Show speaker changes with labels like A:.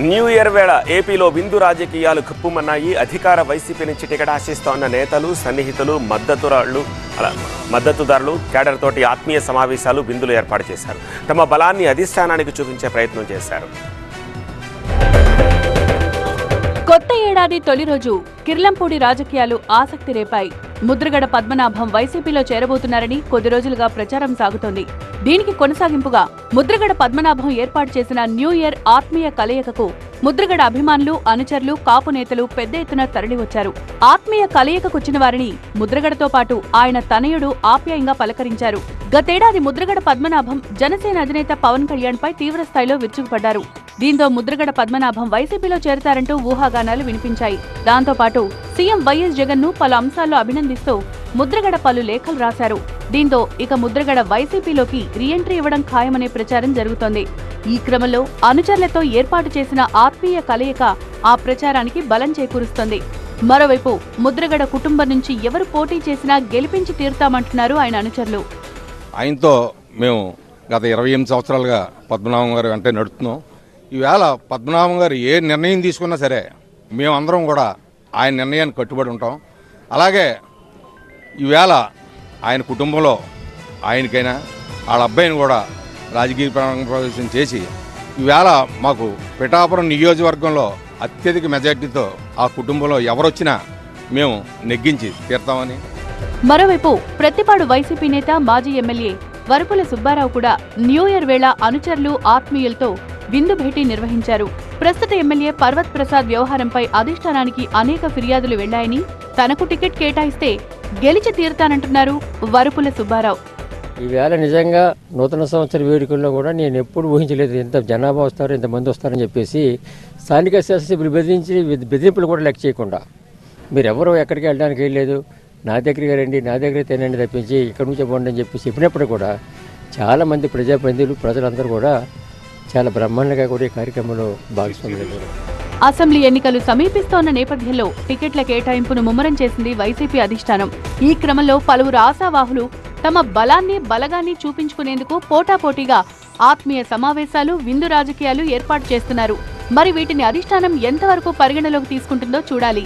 A: New year వేళ ఏపీలో విందు రాజకీయాలు కుప్పమన్నాయి. అధికార వైసీపీ నుంచి టికెట్ ఆశిస్తోన్న నేతలు, సన్నిహితులు, మద్దతుదారులు కేడర్ తోటి ఆత్మీయ సమావేశాలు, విందులు ఏర్పాటు చేశారు. తమ బలాన్ని అధిష్టానానికి చూపించే ప్రయత్నం చేశారు.
B: కొత్త ఏడాది తొలి రోజు కిర్లంపూడి రాజకీయాలు ఆసక్తి రేపాయి. ముద్రగడ పద్మనాభం వైసీపీలో చేరబోతున్నారని కొద్ది రోజులుగా ప్రచారం సాగుతోంది. దీనికి కొనసాగింపుగా ముద్రగడ పద్మనాభం ఏర్పాటు చేసిన న్యూ ఇయర్ ఆత్మీయ కలయికకు ముద్రగడ అభిమానులు, అనుచరులు, కాపు నేతలు పెద్ద ఎత్తున తరలివచ్చారు. ఆత్మీయ కలయికకొచ్చిన వారిని ముద్రగడతో పాటు ఆయన తనయుడు ఆప్యాయంగా పలకరించారు. గతేడాది ముద్రగడ పద్మనాభం జనసేన అధినేత పవన్ కళ్యాణ్ పై తీవ్రస్థాయిలో విరుచుకుపడ్డారు. దీంతో ముద్రగడ పద్మనాభం వైసీపీలో చేరతారంటూ ఊహాగానాలు వినిపించాయి. దాంతో పాటు సీఎం వైఎస్ జగన్ ను పలు అంశాల్లో అభినందిస్తూ ముద్రగడ పలు లేఖలు రాశారు. దీంతో ఇక ముద్రగడ వైసీపీలోకి రీఎంట్రీ ఇవ్వడం ఖాయమనే ప్రచారం జరుగుతోంది. ఈ క్రమంలో అనుచరులతో ఏర్పాటు చేసిన ఆత్మీయ కలయిక ఆ ప్రచారానికి బలం చేకూరుస్తోంది. మరోవైపు ముద్రగడ కుటుంబం నుంచి ఎవరు పోటీ చేసినా గెలిపించి తీరుతామంటున్నారు ఆయన అనుచరులు.
C: ఆయనతో మేము గత 28 సంవత్సరాలుగా పద్మనాభం గారు అంటే నడుస్తున్నాం. ఈవేళ పద్మనాభం గారు ఏ నిర్ణయం తీసుకున్నా సరే మేమందరం కూడా ఆయన నిర్ణయానికి కట్టుబడి ఉంటాం. అలాగే ఈవేళ ఆయన కుటుంబంలో ఆయనకైనా వాళ్ళ అబ్బాయిని కూడా రాజకీయ ప్రవేశం చేసి ఈవేళ మాకు పిఠాపురం నియోజకవర్గంలో అత్యధిక మెజార్టీతో ఆ కుటుంబంలో ఎవరొచ్చినా మేము నెగ్గించి తీర్తామని.
B: మరోవైపు ప్రతిపాడు వైసీపీ నేత, మాజీ ఎమ్మెల్యే వరపుల సుబ్బారావు కూడా న్యూ ఇయర్ వేళ అనుచరులు, ఆత్మీయులతో విందు భేటీ నిర్వహించారు. ప్రస్తుత ఎమ్మెల్యే పర్వత్ ప్రసాద్ వ్యవహారంపై అధిష్టానానికి అనేక ఫిర్యాదులు వెళ్లాయని, తనకు టికెట్ కేటాయిస్తే గెలిచి తీరుతానంటున్నారు వరపుల సుబ్బారావు.
D: ఈవేళ నిజంగా నూతన సంవత్సర వేడుకల్లో కూడా నేను ఎప్పుడు ఊహించలేదు ఇంత జనాభా వస్తారు, ఇంతమంది వస్తారని చెప్పేసి. స్థానిక శాసనసభ్యులు బెదిరింపులు కూడా లెక్క చేయకుండా మీరెవరూ ఎక్కడికి వెళ్ళడానికి వెళ్ళలేదు, నా దగ్గరికి రండి, నా దగ్గర తినండి తప్పించి ఇక్కడి నుంచి పోండి అని చెప్పి చెప్పినప్పుడు కూడా చాలామంది ప్రజాప్రతినిధులు, ప్రజలందరూ కూడా చాలా బ్రహ్మాండంగా కూడా ఈ కార్యక్రమంలో భాగస్వామ్యం.
B: అసెంబ్లీ ఎన్నికలు సమీపిస్తోన్న నేపథ్యంలో టికెట్ల కేటాయింపును ముమ్మరం చేసింది వైసీపీ అధిష్టానం. ఈ క్రమంలో పలువురు ఆశావాహులు తమ బలగాన్ని చూపించుకునేందుకు పోటాపోటీగా ఆత్మీయ సమావేశాలు, విందు రాజకీయాలు ఏర్పాటు చేస్తున్నారు. మరి వీటిని అధిష్టానం ఎంతవరకు పరిగణలోకి తీసుకుంటుందో చూడాలి.